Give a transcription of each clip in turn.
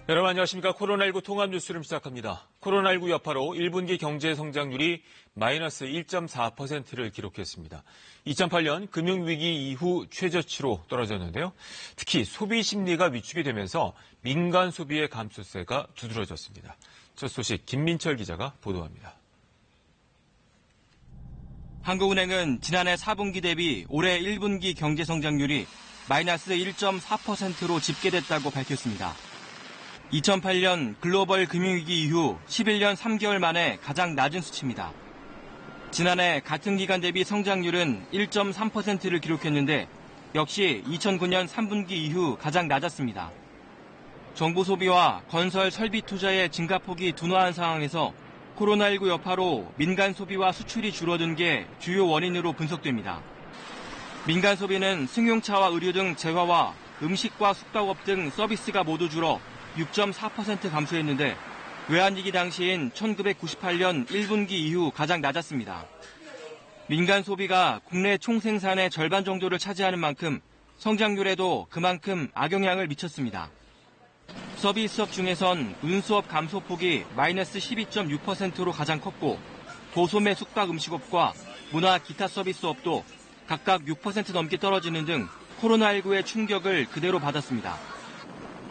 여러분 안녕하십니까. 코로나19 통합 뉴스를 시작합니다. 코로나19 여파로 1분기 경제 성장률이 마이너스 1.4%를 기록했습니다. 2008년 금융위기 이후 최저치로 떨어졌는데요. 특히 소비 심리가 위축이 되면서 민간 소비의 감소세가 두드러졌습니다. 첫 소식 김민철 기자가 보도합니다. 한국은행은 지난해 4분기 대비 올해 1분기 경제 성장률이 마이너스 1.4%로 집계됐다고 밝혔습니다. 2008년 글로벌 금융위기 이후 11년 3개월 만에 가장 낮은 수치입니다. 지난해 같은 기간 대비 성장률은 1.3%를 기록했는데 역시 2009년 3분기 이후 가장 낮았습니다. 정부 소비와 건설 설비 투자의 증가폭이 둔화한 상황에서 코로나19 여파로 민간 소비와 수출이 줄어든 게 주요 원인으로 분석됩니다. 민간 소비는 승용차와 의류 등 재화와 음식과 숙박업 등 서비스가 모두 줄어 6.4% 감소했는데 외환위기 당시인 1998년 1분기 이후 가장 낮았습니다. 민간 소비가 국내 총생산의 절반 정도를 차지하는 만큼 성장률에도 그만큼 악영향을 미쳤습니다. 서비스업 중에선 운수업 감소폭이 마이너스 12.6%로 가장 컸고 고소매 숙박 음식업과 문화 기타 서비스업도 각각 6% 넘게 떨어지는 등 코로나19의 충격을 그대로 받았습니다.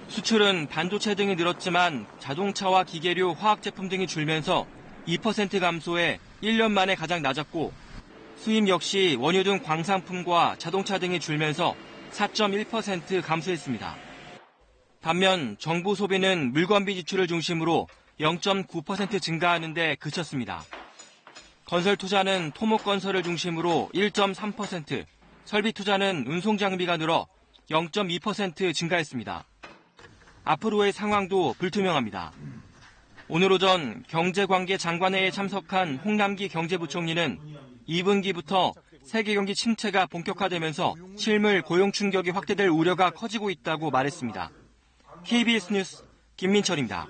수출은 반도체 등이 늘었지만 자동차와 기계류, 화학제품 등이 줄면서 2% 감소해 1년 만에 가장 낮았고 수입 역시 원유 등 광산품과 자동차 등이 줄면서 4.1% 감소했습니다. 반면 정부 소비는 물건비 지출을 중심으로 0.9% 증가하는 데 그쳤습니다. 건설 투자는 토목건설을 중심으로 1.3%, 설비 투자는 운송장비가 늘어 0.2% 증가했습니다. 앞으로의 상황도 불투명합니다. 오늘 오전 경제관계 장관회의에 참석한 홍남기 경제부총리는 2분기부터 세계 경기 침체가 본격화되면서 실물 고용 충격이 확대될 우려가 커지고 있다고 말했습니다. KBS 뉴스 김민철입니다.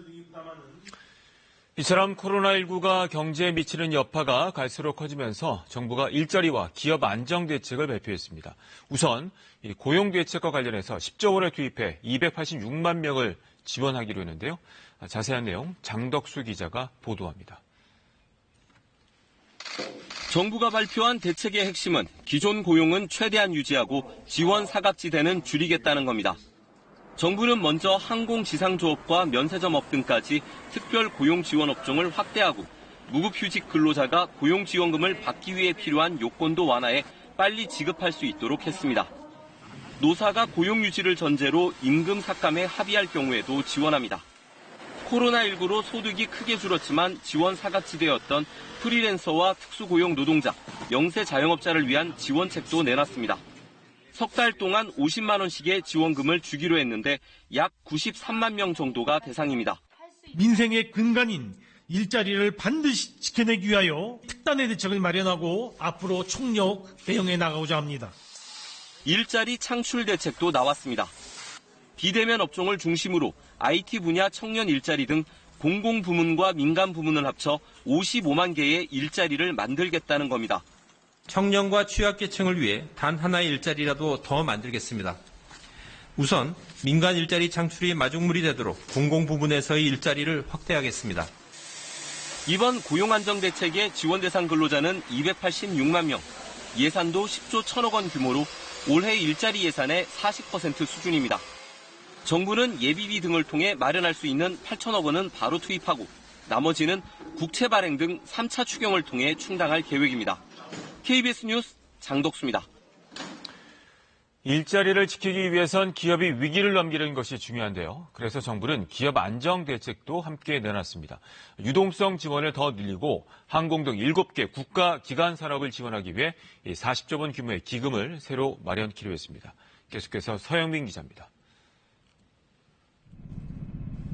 이처럼 코로나19가 경제에 미치는 여파가 갈수록 커지면서 정부가 일자리와 기업 안정 대책을 발표했습니다. 우선 고용 대책과 관련해서 10조 원을 투입해 286만 명을 지원하기로 했는데요. 자세한 내용 장덕수 기자가 보도합니다. 정부가 발표한 대책의 핵심은 기존 고용은 최대한 유지하고 지원 사각지대는 줄이겠다는 겁니다. 정부는 먼저 항공지상조업과 면세점업 등까지 특별 고용 지원 업종을 확대하고 무급휴직 근로자가 고용지원금을 받기 위해 필요한 요건도 완화해 빨리 지급할 수 있도록 했습니다. 노사가 고용 유지를 전제로 임금 삭감에 합의할 경우에도 지원합니다. 코로나19로 소득이 크게 줄었지만 지원 사각지대였던 프리랜서와 특수고용 노동자, 영세 자영업자를 위한 지원책도 내놨습니다. 석 달 동안 50만 원씩의 지원금을 주기로 했는데 약 93만 명 정도가 대상입니다. 민생의 근간인 일자리를 반드시 지켜내기 위하여 특단의 대책을 마련하고 앞으로 총력 대응해 나가고자 합니다. 일자리 창출 대책도 나왔습니다. 비대면 업종을 중심으로 IT 분야 청년 일자리 등 공공부문과 민간 부문을 합쳐 55만 개의 일자리를 만들겠다는 겁니다. 청년과 취약계층을 위해 단 하나의 일자리라도 더 만들겠습니다. 우선 민간 일자리 창출이 마중물이 되도록 공공부문에서의 일자리를 확대하겠습니다. 이번 고용안정대책의 지원 대상 근로자는 286만 명, 예산도 10조 1천억 원 규모로 올해 일자리 예산의 40% 수준입니다. 정부는 예비비 등을 통해 마련할 수 있는 8천억 원은 바로 투입하고 나머지는 국채 발행 등 3차 추경을 통해 충당할 계획입니다. KBS 뉴스 장덕수입니다. 일자리를 지키기 위해선 기업이 위기를 넘기는 것이 중요한데요. 그래서 정부는 기업 안정 대책도 함께 내놨습니다. 유동성 지원을 더 늘리고 항공 등 7개 국가 기관 산업을 지원하기 위해 40조 원 규모의 기금을 새로 마련키로 했습니다. 계속해서 서영민 기자입니다.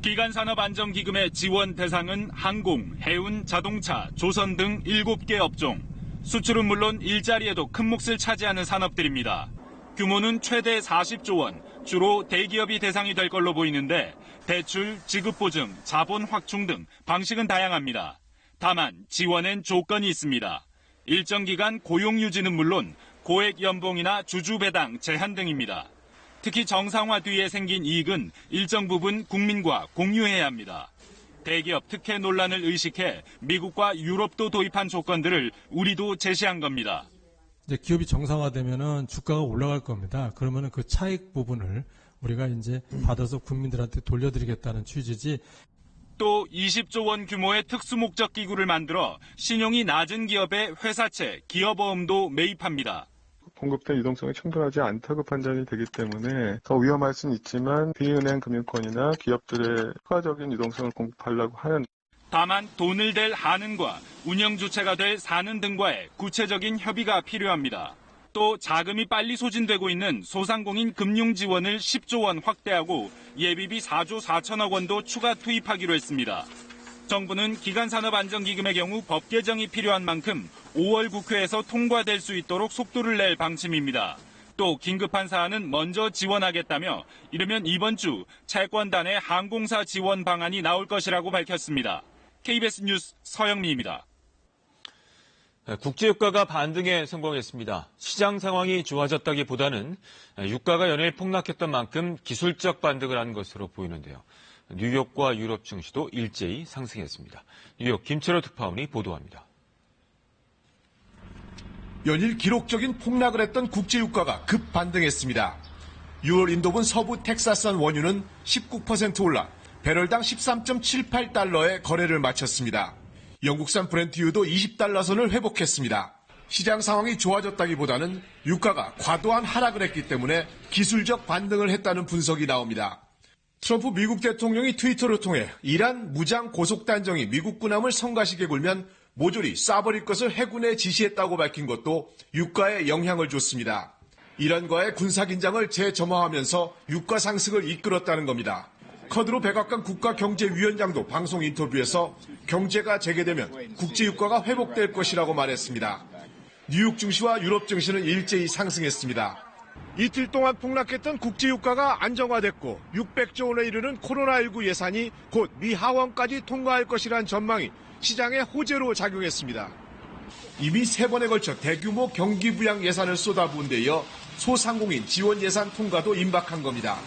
기간산업안정기금의 지원 대상은 항공, 해운, 자동차, 조선 등 7개 업종. 수출은 물론 일자리에도 큰 몫을 차지하는 산업들입니다. 규모는 최대 40조 원, 주로 대기업이 대상이 될 걸로 보이는데 대출, 지급보증, 자본 확충 등 방식은 다양합니다. 다만 지원엔 조건이 있습니다. 일정 기간 고용 유지는 물론 고액 연봉이나 주주배당 제한 등입니다. 특히 정상화 뒤에 생긴 이익은 일정 부분 국민과 공유해야 합니다. 대기업 특혜 논란을 의식해 미국과 유럽도 도입한 조건들을 우리도 제시한 겁니다. 이제 기업이 정상화되면은 주가가 올라갈 겁니다. 그러면은 그 차익 부분을 우리가 이제 받아서 국민들한테 돌려드리겠다는 취지지. 또 20조 원 규모의 특수목적 기구를 만들어 신용이 낮은 기업의 회사채, 기업어음도 매입합니다. 공급된 유동성이 충분하지 않다고 판단이 되기 때문에 더 위험할 수는 있지만 비은행 금융권이나 기업들의 추가적인 유동성을 공급하려고 하는 다만 돈을 댈 하는과 운영 주체가 될 사는 등과의 구체적인 협의가 필요합니다. 또 자금이 빨리 소진되고 있는 소상공인 금융 지원을 10조 원 확대하고 예비비 4조 4천억 원도 추가 투입하기로 했습니다. 정부는 기간산업안정기금의 경우 법 개정이 필요한 만큼 5월 국회에서 통과될 수 있도록 속도를 낼 방침입니다. 또 긴급한 사안은 먼저 지원하겠다며 이르면 이번 주 채권단의 항공사 지원 방안이 나올 것이라고 밝혔습니다. KBS 뉴스 서영민입니다. 국제유가가 반등에 성공했습니다. 시장 상황이 좋아졌다기보다는 유가가 연일 폭락했던 만큼 기술적 반등을 한 것으로 보이는데요. 뉴욕과 유럽 증시도 일제히 상승했습니다. 뉴욕 김철호 특파원이 보도합니다. 연일 기록적인 폭락을 했던 국제유가가 급 반등했습니다. 6월 인도분 서부 텍사스산 원유는 19% 올라 배럴당 13.78달러에 거래를 마쳤습니다. 영국산 브렌트유도 20달러 선을 회복했습니다. 시장 상황이 좋아졌다기보다는 유가가 과도한 하락을 했기 때문에 기술적 반등을 했다는 분석이 나옵니다. 트럼프 미국 대통령이 트위터를 통해 이란 무장 고속단정이 미국 군함을 성가시게 굴면 모조리 쏴버릴 것을 해군에 지시했다고 밝힌 것도 유가에 영향을 줬습니다. 이란과의 군사긴장을 재점화하면서 유가 상승을 이끌었다는 겁니다. 커드로 백악관 국가경제위원장도 방송 인터뷰에서 경제가 재개되면 국제유가가 회복될 것이라고 말했습니다. 뉴욕 증시와 유럽 증시는 일제히 상승했습니다. 이틀 동안 폭락했던 국제유가가 안정화됐고 600조 원에 이르는 코로나19 예산이 곧 미 하원까지 통과할 것이란 전망이 시장에 호재로 작용했습니다. 이미 3번에 걸쳐 대규모 경기부양 예산을 쏟아부은 데 이어 소상공인 지원 예산 통과도 임박한 겁니다.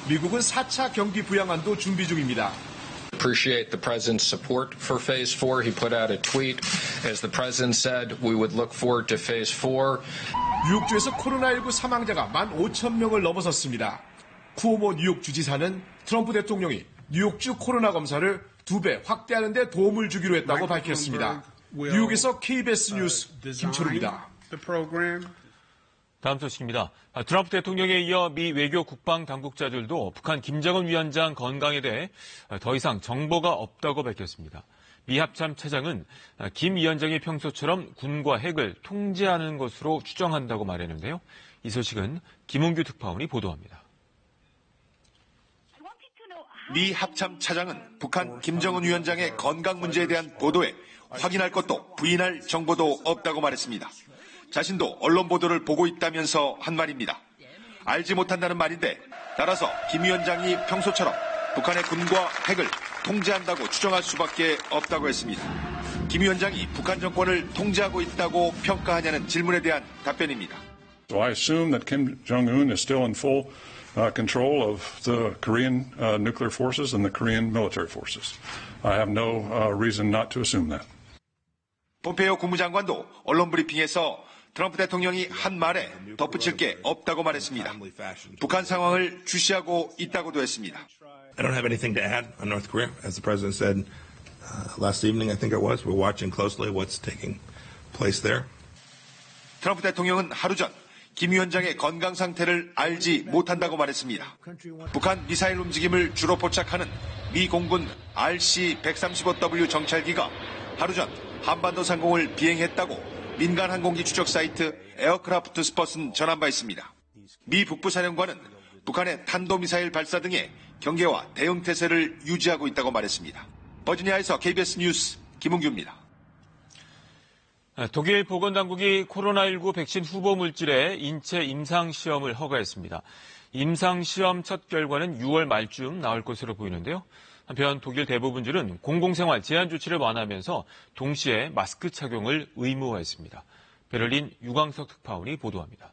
미국은 4차 경기 부양안도 준비 중입니다. Appreciate the president's support for phase 4. He put out a tweet. As the president said, we would look forward to phase 4. 뉴욕주에서 코로나19 사망자가 15,000명을 넘어섰습니다. 쿠오모 뉴욕 주지사는 트럼프 대통령이 뉴욕주 코로나 검사를 2배 확대하는 데 도움을 주기로 했다고 밝혔습니다. 뉴욕에서 KBS 뉴스 김철우입니다. 다음 소식입니다. 트럼프 대통령에 이어 미 외교 국방 당국자들도 북한 김정은 위원장 건강에 대해 더 이상 정보가 없다고 밝혔습니다. 미 합참 차장은 김 위원장이 평소처럼 군과 핵을 통제하는 것으로 추정한다고 말했는데요. 이 소식은 김은규 특파원이 보도합니다. 미 합참 차장은 북한 김정은 위원장의 건강 문제에 대한 보도에 확인할 것도 부인할 정보도 없다고 말했습니다. 자신도 언론 보도를 보고 있다면서 한 말입니다. 알지 못한다는 말인데 따라서 김 위원장이 평소처럼 북한의 군과 핵을 통제한다고 추정할 수밖에 없다고 했습니다. 김 위원장이 북한 정권을 통제하고 있다고 평가하냐는 질문에 대한 답변입니다. So I assume that Kim Jong-un is still in full control of the Korean nuclear forces and the Korean military forces. I have no reason not to assume that. 폼페이오 국무장관도 언론 브리핑에서 트럼프 대통령이 한 말에 덧붙일 게 없다고 말했습니다. 북한 상황을 주시하고 있다고도 했습니다. I don't have anything to add on North Korea. As the president said last evening, I think it was, we're watching closely what's taking place there. 트럼프 대통령은 하루 전 김 위원장의 건강 상태를 알지 못한다고 말했습니다. 북한 미사일 움직임을 주로 포착하는 미 공군 RC-135W 정찰기가 하루 전 한반도 상공을 비행했다고 민간 항공기 추적 사이트 에어크라프트 스폿은 전한 바 있습니다. 미 북부사령관은 북한의 탄도미사일 발사 등의 경계와 대응 태세를 유지하고 있다고 말했습니다. 버지니아에서 KBS 뉴스 김은규입니다. 독일 보건당국이 코로나19 백신 후보 물질의 인체 임상시험을 허가했습니다. 임상시험 첫 결과는 6월 말쯤 나올 것으로 보이는데요. 한편 독일 대부분주는 공공생활 제한 조치를 완화하면서 동시에 마스크 착용을 의무화했습니다. 베를린 유광석 특파원이 보도합니다.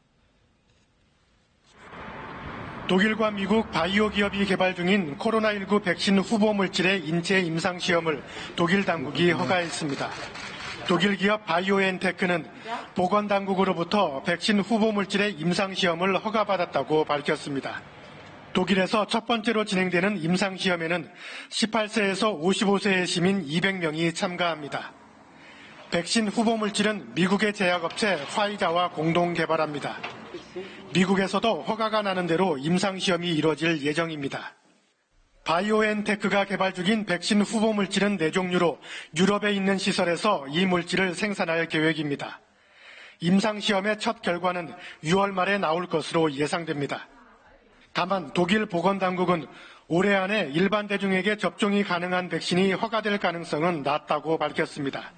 독일과 미국 바이오 기업이 개발 중인 코로나19 백신 후보 물질의 인체 임상 시험을 독일 당국이 허가했습니다. 독일 기업 바이오엔테크는 보건당국으로부터 백신 후보 물질의 임상 시험을 허가받았다고 밝혔습니다. 독일에서 첫 번째로 진행되는 임상 시험에는 18세에서 55세의 시민 200명이 참가합니다. 백신 후보 물질은 미국의 제약업체 화이자와 공동 개발합니다. 미국에서도 허가가 나는 대로 임상 시험이 이뤄질 예정입니다. 바이오엔테크가 개발 중인 백신 후보 물질은 4종류로 유럽에 있는 시설에서 이 물질을 생산할 계획입니다. 임상 시험의 첫 결과는 6월 말에 나올 것으로 예상됩니다. 다만 독일 보건당국은 올해 안에 일반 대중에게 접종이 가능한 백신이 허가될 가능성은 낮다고 밝혔습니다.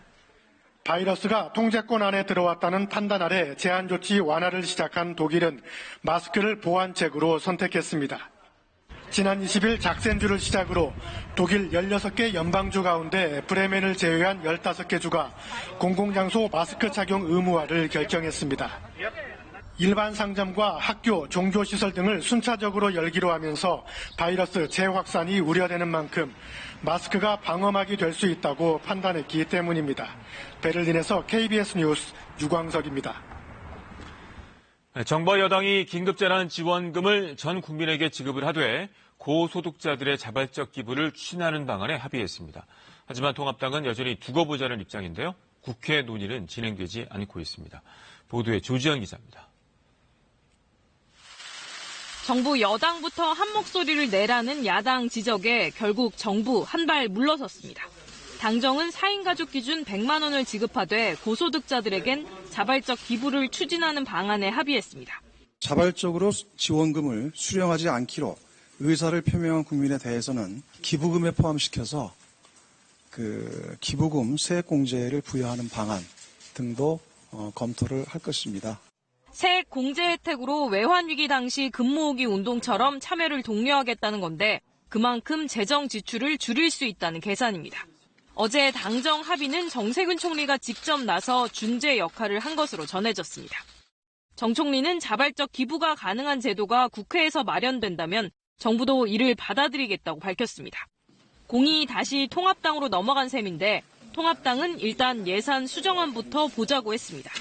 바이러스가 통제권 안에 들어왔다는 판단 아래 제한 조치 완화를 시작한 독일은 마스크를 보완책으로 선택했습니다. 지난 20일 작센주를 시작으로 독일 16개 연방주 가운데 브레멘을 제외한 15개 주가 공공장소 마스크 착용 의무화를 결정했습니다. 일반 상점과 학교, 종교시설 등을 순차적으로 열기로 하면서 바이러스 재확산이 우려되는 만큼 마스크가 방어막이 될 수 있다고 판단했기 때문입니다. 베를린에서 KBS 뉴스 유광석입니다. 정부 여당이 긴급재난 지원금을 전 국민에게 지급을 하되 고소득자들의 자발적 기부를 추진하는 방안에 합의했습니다. 하지만 통합당은 여전히 두고 보자는 입장인데요. 국회 논의는 진행되지 않고 있습니다. 보도에 조지현 기자입니다. 정부 여당부터 한 목소리를 내라는 야당 지적에 결국 정부 한 발 물러섰습니다. 당정은 4인 가족 기준 100만 원을 지급하되 고소득자들에겐 자발적 기부를 추진하는 방안에 합의했습니다. 자발적으로 지원금을 수령하지 않기로 의사를 표명한 국민에 대해서는 기부금에 포함시켜서 기부금 세액공제를 부여하는 방안 등도 검토를 할 것입니다. 세액 공제 혜택으로 외환위기 당시 금모으기 운동처럼 참여를 독려하겠다는 건데 그만큼 재정 지출을 줄일 수 있다는 계산입니다. 어제 당정 합의는 정세균 총리가 직접 나서 중재 역할을 한 것으로 전해졌습니다. 정 총리는 자발적 기부가 가능한 제도가 국회에서 마련된다면 정부도 이를 받아들이겠다고 밝혔습니다. 공이 다시 통합당으로 넘어간 셈인데 통합당은 일단 예산 수정안부터 보자고 했습니다.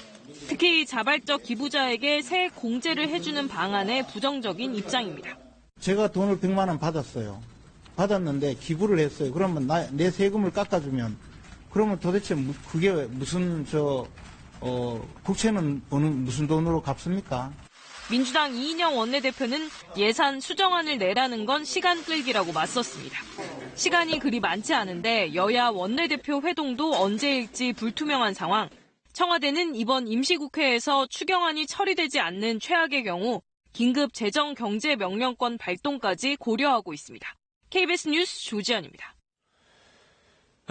특히 자발적 기부자에게 세액 공제를 해주는 방안에 부정적인 입장입니다. 제가 돈을 100만 원 받았어요. 받았는데 기부를 했어요. 그러면 내 세금을 깎아주면 그러면 도대체 그게 무슨 국채는 무슨 돈으로 갚습니까? 민주당 이인영 원내대표는 예산 수정안을 내라는 건 시간 끌기라고 맞섰습니다. 시간이 그리 많지 않은데 여야 원내대표 회동도 언제일지 불투명한 상황. 청와대는 이번 임시국회에서 추경안이 처리되지 않는 최악의 경우 긴급 재정경제명령권 발동까지 고려하고 있습니다. KBS 뉴스 조지현입니다.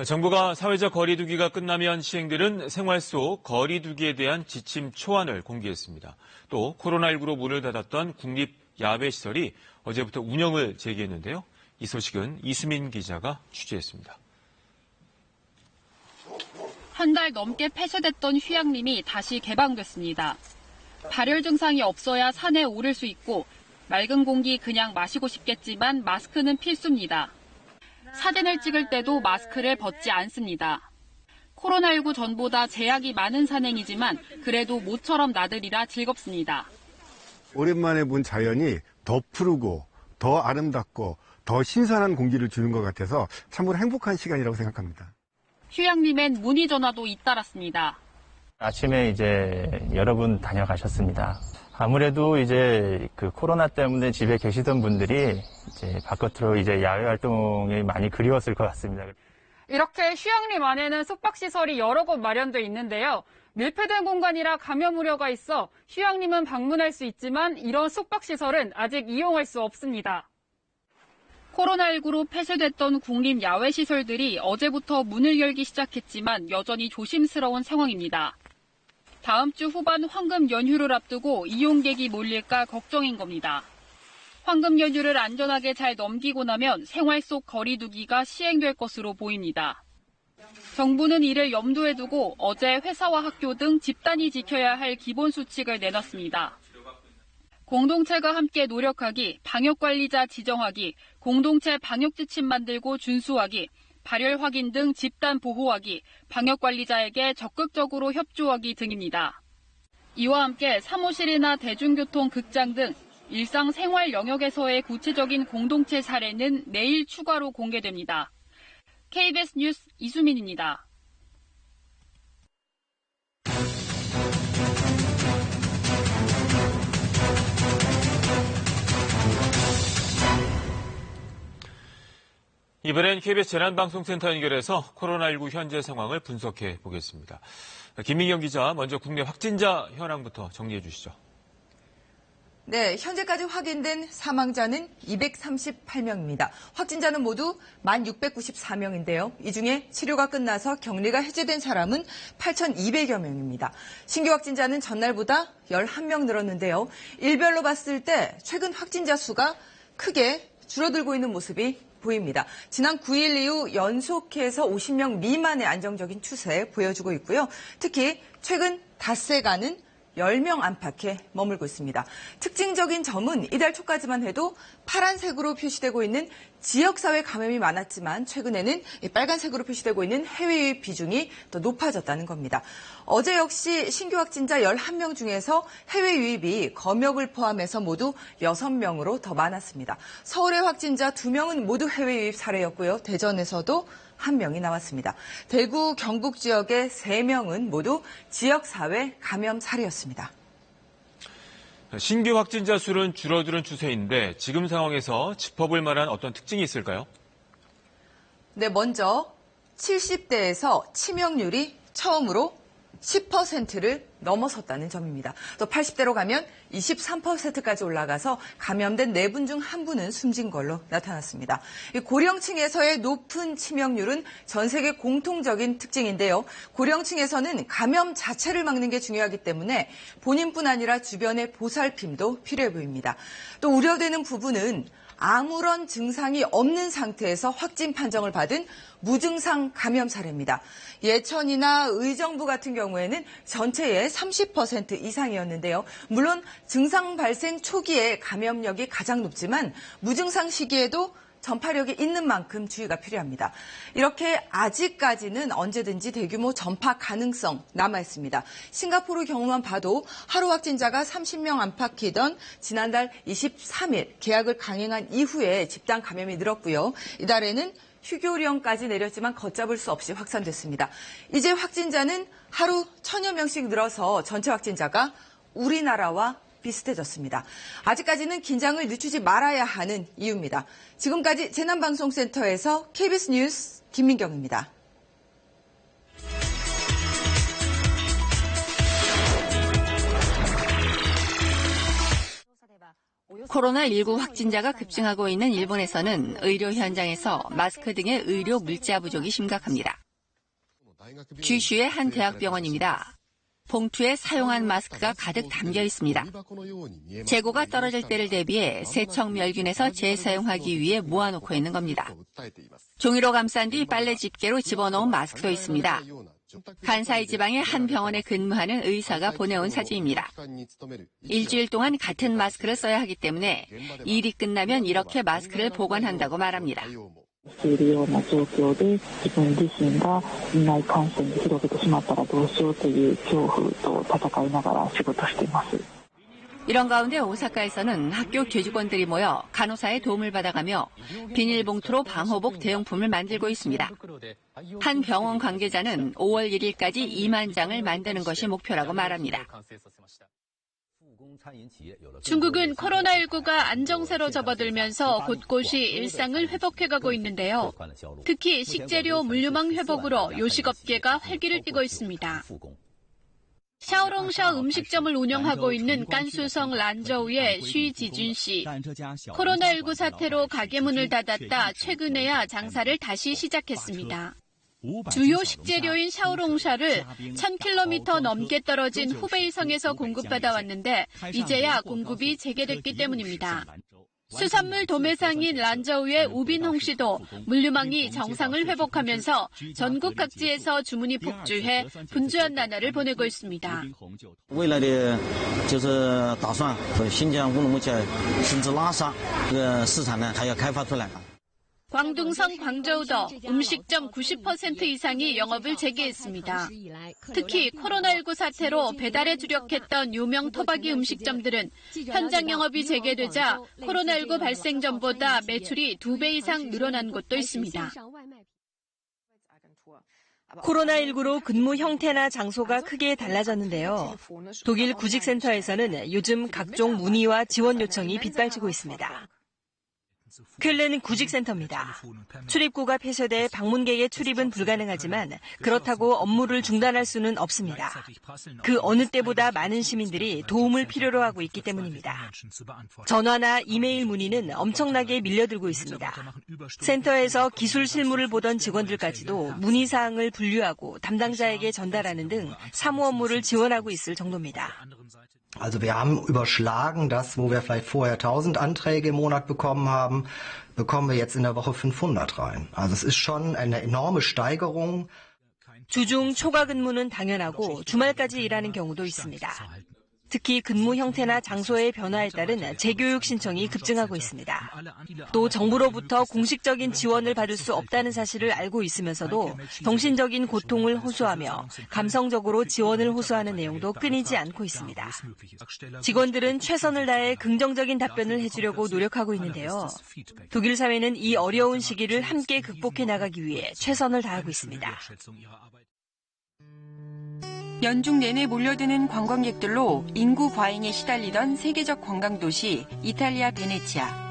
정부가 사회적 거리두기가 끝나면 시행되는 생활 속 거리두기에 대한 지침 초안을 공개했습니다. 또 코로나19로 문을 닫았던 국립 야외시설이 어제부터 운영을 재개했는데요. 이 소식은 이수민 기자가 취재했습니다. 한 달 넘게 폐쇄됐던 휴양림이 다시 개방됐습니다. 발열 증상이 없어야 산에 오를 수 있고 맑은 공기 그냥 마시고 싶겠지만 마스크는 필수입니다. 사진을 찍을 때도 마스크를 벗지 않습니다. 코로나19 전보다 제약이 많은 산행이지만 그래도 모처럼 나들이라 즐겁습니다. 오랜만에 본 자연이 더 푸르고 더 아름답고 더 신선한 공기를 주는 것 같아서 참으로 행복한 시간이라고 생각합니다. 휴양림엔 문의 전화도 잇따랐습니다. 아침에 이제 여러 분 다녀가셨습니다. 아무래도 이제 코로나 때문에 집에 계시던 분들이 이제 바깥으로 이제 야외 활동이 많이 그리웠을 것 같습니다. 이렇게 휴양림 안에는 숙박시설이 여러 곳 마련돼 있는데요. 밀폐된 공간이라 감염 우려가 있어 휴양림은 방문할 수 있지만 이런 숙박시설은 아직 이용할 수 없습니다. 코로나19로 폐쇄됐던 국립 야외시설들이 어제부터 문을 열기 시작했지만 여전히 조심스러운 상황입니다. 다음 주 후반 황금 연휴를 앞두고 이용객이 몰릴까 걱정인 겁니다. 황금 연휴를 안전하게 잘 넘기고 나면 생활 속 거리두기가 시행될 것으로 보입니다. 정부는 이를 염두에 두고 어제 회사와 학교 등 집단이 지켜야 할 기본 수칙을 내놨습니다. 공동체가 함께 노력하기, 방역관리자 지정하기, 공동체 방역지침 만들고 준수하기, 발열 확인 등 집단 보호하기, 방역관리자에게 적극적으로 협조하기 등입니다. 이와 함께 사무실이나 대중교통, 극장 등 일상생활 영역에서의 구체적인 공동체 사례는 내일 추가로 공개됩니다. KBS 뉴스 이수민입니다. 이번엔 KBS 재난방송센터 연결해서 코로나19 현재 상황을 분석해 보겠습니다. 김민경 기자, 먼저 국내 확진자 현황부터 정리해 주시죠. 네, 현재까지 확인된 사망자는 238명입니다. 확진자는 모두 1,694명인데요. 이 중에 치료가 끝나서 격리가 해제된 사람은 8,200여 명입니다. 신규 확진자는 전날보다 11명 늘었는데요. 일별로 봤을 때 최근 확진자 수가 크게 줄어들고 있는 모습이 보입니다. 지난 9일 이후 연속해서 50명 미만의 안정적인 추세 보여주고 있고요. 특히 최근 닷새간은 10명 안팎에 머물고 있습니다. 특징적인 점은 이달 초까지만 해도 파란색으로 표시되고 있는 지역사회 감염이 많았지만 최근에는 빨간색으로 표시되고 있는 해외 유입 비중이 더 높아졌다는 겁니다. 어제 역시 신규 확진자 11명 중에서 해외 유입이 검역을 포함해서 모두 6명으로 더 많았습니다. 서울의 확진자 2명은 모두 해외 유입 사례였고요. 대전에서도 1명이 나왔습니다. 대구, 경북 지역의 3명은 모두 지역사회 감염 사례였습니다. 신규 확진자 수는 줄어드는 추세인데 지금 상황에서 짚어볼 만한 어떤 특징이 있을까요? 네, 먼저 70대에서 치명률이 처음으로 10%를 넘어섰다는 점입니다. 또 80대로 가면 23%까지 올라가서 감염된 4분 중 1분은 숨진 걸로 나타났습니다. 고령층에서의 높은 치명률은 전 세계 공통적인 특징인데요. 고령층에서는 감염 자체를 막는 게 중요하기 때문에 본인뿐 아니라 주변의 보살핌도 필요해 보입니다. 또 우려되는 부분은 아무런 증상이 없는 상태에서 확진 판정을 받은 무증상 감염 사례입니다. 예천이나 의정부 같은 경우에는 전체의 30% 이상이었는데요. 물론 증상 발생 초기에 감염력이 가장 높지만 무증상 시기에도 전파력이 있는 만큼 주의가 필요합니다. 이렇게 아직까지는 언제든지 대규모 전파 가능성 남아있습니다. 싱가포르 경우만 봐도 하루 확진자가 30명 안팎이던 지난달 23일 계약을 강행한 이후에 집단 감염이 늘었고요. 이달에는 휴교령까지 내렸지만 걷잡을 수 없이 확산됐습니다. 이제 확진자는 하루 1,000여 명씩 늘어서 전체 확진자가 우리나라와 비슷해졌습니다. 아직까지는 긴장을 늦추지 말아야 하는 이유입니다. 지금까지 재난방송센터에서 KBS 뉴스 김민경입니다. 코로나19 확진자가 급증하고 있는 일본에서는 의료 현장에서 마스크 등의 의료 물자 부족이 심각합니다. 쥐슈의 한 대학병원입니다. 봉투에 사용한 마스크가 가득 담겨 있습니다. 재고가 떨어질 때를 대비해 세척멸균에서 재사용하기 위해 모아놓고 있는 겁니다. 종이로 감싼 뒤 빨래 집게로 집어넣은 마스크도 있습니다. 간사이 지방의 한 병원에 근무하는 의사가 보내온 사진입니다. 일주일 동안 같은 마스크를 써야 하기 때문에 일이 끝나면 이렇게 마스크를 보관한다고 말합니다. 이런 가운데 오사카에서는 학교 교직원들이 모여 간호사의 도움을 받아가며 비닐봉투로 방호복 대용품을 만들고 있습니다. 한 병원 관계자는 5월 1일까지 2만 장을 만드는 것이 목표라고 말합니다. 중국은 코로나19가 안정세로 접어들면서 곳곳이 일상을 회복해가고 있는데요. 특히 식재료 물류망 회복으로 요식업계가 활기를 띠고 있습니다. 샤오롱샤 음식점을 운영하고 있는 깐수성 란저우의 쉬지준 씨. 코로나19 사태로 가게 문을 닫았다 최근에야 장사를 다시 시작했습니다. 주요 식재료인 샤오롱샤를 1,000km 넘게 떨어진 후베이성에서 공급받아 왔는데 이제야 공급이 재개됐기 때문입니다. 수산물 도매상인 란저우의 우빈홍 씨도 물류망이 정상을 회복하면서 전국 각지에서 주문이 폭주해 분주한 나날을 보내고 있습니다. 未来的就是打算和新疆乌鲁木齐甚至拉萨这个市场呢还要开发出来。 광둥성 광저우도 음식점 90% 이상이 영업을 재개했습니다. 특히 코로나19 사태로 배달에 주력했던 유명 토박이 음식점들은 현장 영업이 재개되자 코로나19 발생 전보다 매출이 2배 이상 늘어난 곳도 있습니다. 코로나19로 근무 형태나 장소가 크게 달라졌는데요. 독일 구직센터에서는 요즘 각종 문의와 지원 요청이 빗발치고 있습니다. ���른 구직센터입니다. 출입구가 폐쇄돼 방문객의 출입은 불가능하지만 그렇다고 업무를 중단할 수는 없습니다. 그 어느 때보다 많은 시민들이 도움을 필요로 하고 있기 때문입니다. 전화나 이메일 문의는 엄청나게 밀려들고 있습니다. 센터에서 기술 실무를 보던 직원들까지도 문의사항을 분류하고 담당자에게 전달하는 등 사무 업무를 지원하고 있을 정도입니다. Also wir haben überschlagen, das, wo wir vielleicht vorher 1000 Anträge im Monat bekommen haben, bekommen wir jetzt in der Woche 500 rein. Also es ist schon eine enorme Steigerung. 주중 초과 근무는 당연하고 주말까지 일하는 경우도 있습니다. 특히 근무 형태나 장소의 변화에 따른 재교육 신청이 급증하고 있습니다. 또 정부로부터 공식적인 지원을 받을 수 없다는 사실을 알고 있으면서도 정신적인 고통을 호소하며 감성적으로 지원을 호소하는 내용도 끊이지 않고 있습니다. 직원들은 최선을 다해 긍정적인 답변을 해주려고 노력하고 있는데요. 독일 사회는 이 어려운 시기를 함께 극복해 나가기 위해 최선을 다하고 있습니다. 연중 내내 몰려드는 관광객들로 인구 과잉에 시달리던 세계적 관광도시 이탈리아 베네치아.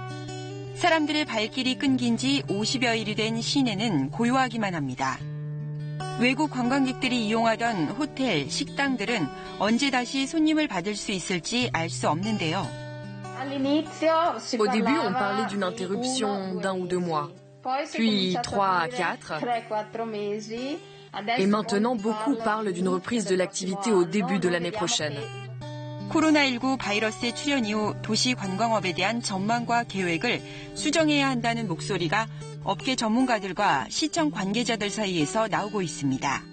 사람들의 발길이 끊긴 지 50여일이 된 시내는 고요하기만 합니다. 외국 관광객들이 이용하던 호텔, 식당들은 언제 다시 손님을 받을 수 있을지 알 수 없는데요. Au début, on parlait d'une interruption d'1 ou 2 mois, puis 3 à 4. Et maintenant, beaucoup parlent d'une reprise de l'activité au début de l'année prochaine. 코로나19 바이러스의 출현 이후 도시 관광업에 대한 전망과 계획을 수정해야 한다는 목소리가 업계 전문가들과 시청 관계자들 사이에서 나오고 있습니다.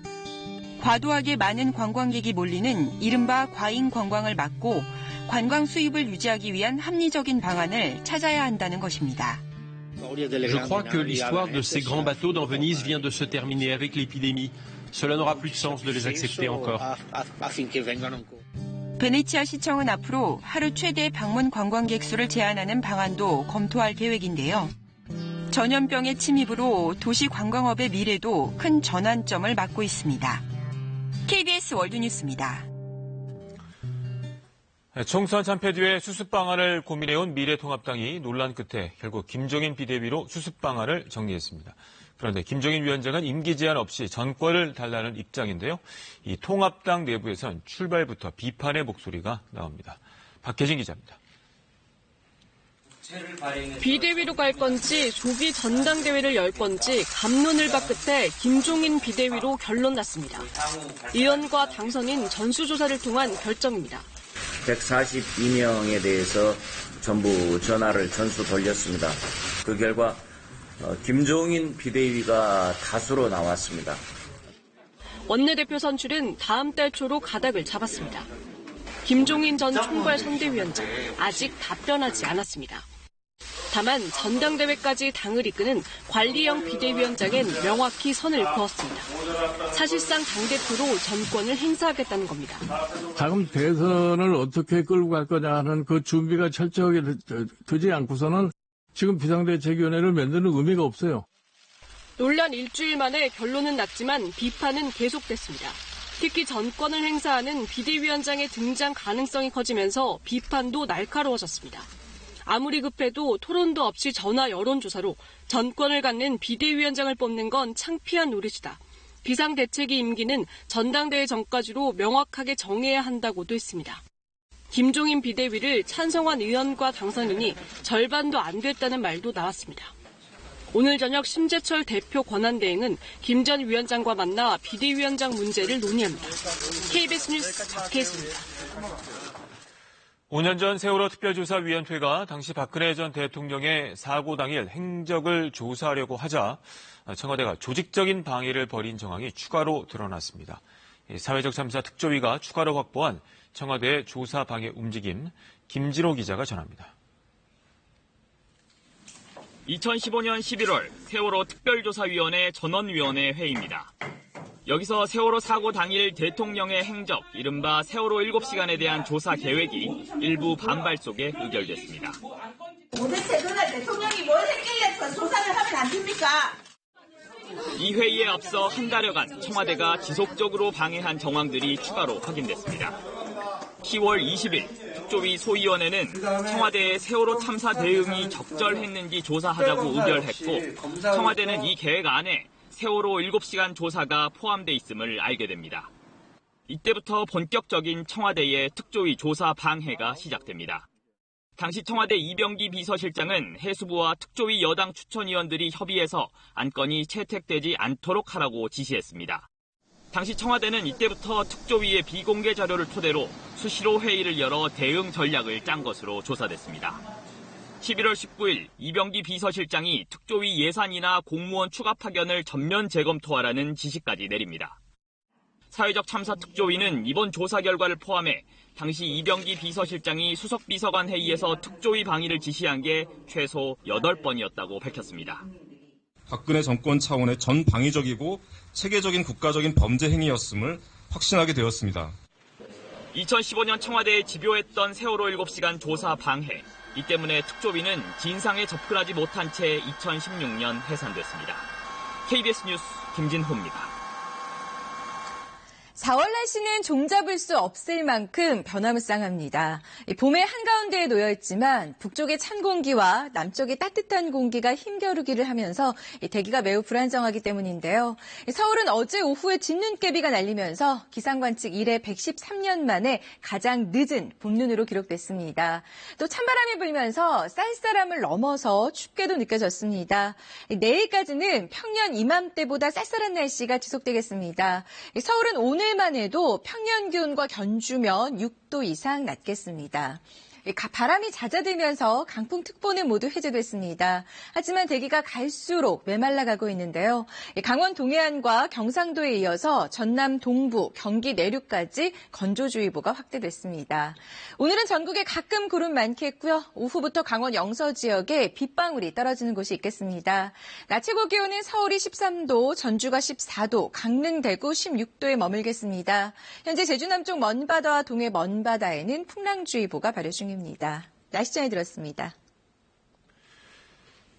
과도하게 많은 관광객이 몰리는 이른바 과잉 관광을 막고 관광 수입을 유지하기 위한 합리적인 방안을 찾아야 한다는 것입니다. Je crois que l'histoire de ces grands bateaux dans Venise vient de se terminer avec l'épidémie. Cela n'aura plus de sens de les accepter encore. 베네치아 시청은 앞으로 하루 최대 방문 관광객 수를 제한하는 방안도 검토할 계획인데요. 전염병의 침입으로 도시 관광업의 미래도 큰 전환점을 맞고 있습니다. KBS 월드뉴스입니다. 총선 참패 뒤에 수습 방안을 고민해온 미래통합당이 논란 끝에 결국 김종인 비대위로 수습 방안을 정리했습니다. 그런데 김종인 위원장은 임기 제한 없이 전권을 달라는 입장인데요. 이 통합당 내부에선 출발부터 비판의 목소리가 나옵니다. 박혜진 기자입니다. 비대위로 갈 건지 조기 전당대회를 열 건지 갑론을박 끝에 김종인 비대위로 결론 났습니다. 의원과 당선인 전수조사를 통한 결정입니다. 142명에 대해서 전부 전화를 전수 돌렸습니다. 그 결과 김종인 비대위가 다수로 나왔습니다. 원내대표 선출은 다음 달 초로 가닥을 잡았습니다. 김종인 전 총괄 선대위원장 아직 답변하지 않았습니다. 다만 전당대회까지 당을 이끄는 관리형 비대위원장엔 명확히 선을 그었습니다. 사실상 당대표로 전권을 행사하겠다는 겁니다. 다음 대선을 어떻게 끌고 갈 거냐 하는 그 준비가 철저하게 되지 않고서는 지금 비상대책위원회를 만드는 의미가 없어요. 논란 일주일 만에 결론은 났지만 비판은 계속됐습니다. 특히 전권을 행사하는 비대위원장의 등장 가능성이 커지면서 비판도 날카로워졌습니다. 아무리 급해도 토론도 없이 전화 여론조사로 전권을 갖는 비대위원장을 뽑는 건 창피한 노릇이다. 비상대책위 임기는 전당대회 전까지로 명확하게 정해야 한다고도 했습니다. 김종인 비대위를 찬성한 의원과 당선인이 절반도 안 됐다는 말도 나왔습니다. 오늘 저녁 심재철 대표 권한대행은 김 전 위원장과 만나 비대위원장 문제를 논의합니다. KBS 뉴스 박혜수입니다. 5년 전 세월호 특별조사위원회가 당시 박근혜 전 대통령의 사고 당일 행적을 조사하려고 하자 청와대가 조직적인 방해를 벌인 정황이 추가로 드러났습니다. 사회적 참사 특조위가 추가로 확보한 청와대의 조사 방해 움직임, 김진호 기자가 전합니다. 2015년 11월 세월호 특별조사위원회 전원위원회 회의입니다. 여기서 세월호 사고 당일 대통령의 행적, 이른바 세월호 7시간에 대한 조사 계획이 일부 반발 속에 의결됐습니다. 도대체 그날 대통령이 뭘 했길래 조사를 하면 안 됩니까? 이 회의에 앞서 한 달여간 청와대가 지속적으로 방해한 정황들이 추가로 확인됐습니다. 10월 20일 특조위 소위원회는 청와대의 세월호 참사 대응이 적절했는지 조사하자고 의결했고 청와대는 이 계획 안에 세월호 7시간 조사가 포함돼 있음을 알게 됩니다. 이때부터 본격적인 청와대의 특조위 조사 방해가 시작됩니다. 당시 청와대 이병기 비서실장은 해수부와 특조위 여당 추천위원들이 협의해서 안건이 채택되지 않도록 하라고 지시했습니다. 당시 청와대는 이때부터 특조위의 비공개 자료를 토대로 수시로 회의를 열어 대응 전략을 짠 것으로 조사됐습니다. 11월 19일 이병기 비서실장이 특조위 예산이나 공무원 추가 파견을 전면 재검토하라는 지시까지 내립니다. 사회적 참사 특조위는 이번 조사 결과를 포함해 당시 이병기 비서실장이 수석비서관 회의에서 특조위 방위를 지시한 게 최소 8번이었다고 밝혔습니다. 박근혜 정권 차원의 전방위적이고 체계적인 국가적인 범죄 행위였음을 확신하게 되었습니다. 2015년 청와대에 집요했던 세월호 7시간 조사 방해. 이 때문에 특조위는 진상에 접근하지 못한 채 2016년 해산됐습니다. KBS 뉴스 김진호입니다. 4월 날씨는 종잡을 수 없을 만큼 변화무쌍합니다. 봄의 한가운데에 놓여있지만 북쪽의 찬 공기와 남쪽의 따뜻한 공기가 힘겨루기를 하면서 대기가 매우 불안정하기 때문인데요. 서울은 어제 오후에 진눈깨비가 날리면서 기상관측 이래 113년 만에 가장 늦은 봄눈으로 기록됐습니다. 또 찬바람이 불면서 쌀쌀함을 넘어서 춥게도 느껴졌습니다. 내일까지는 평년 이맘때보다 쌀쌀한 날씨가 지속되겠습니다. 서울은 오늘만 해도 평년 기온과 견주면 6도 이상 낮겠습니다. 바람이 잦아들면서 강풍특보는 모두 해제됐습니다. 하지만 대기가 갈수록 메말라가고 있는데요. 강원 동해안과 경상도에 이어서 전남 동부, 경기 내륙까지 건조주의보가 확대됐습니다. 오늘은 전국에 가끔 구름 많겠고요. 오후부터 강원 영서 지역에 빗방울이 떨어지는 곳이 있겠습니다. 낮 최고 기온은 서울이 13도, 전주가 14도, 강릉, 대구 16도에 머물겠습니다. 현재 제주 남쪽 먼바다와 동해 먼바다에는 풍랑주의보가 발효 중입니다. 날씨 전해 들었습니다.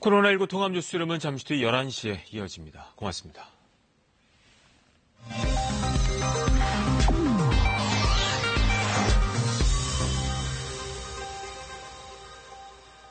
코로나19 통합 뉴스룸은 잠시 뒤 11시에 이어집니다. 고맙습니다.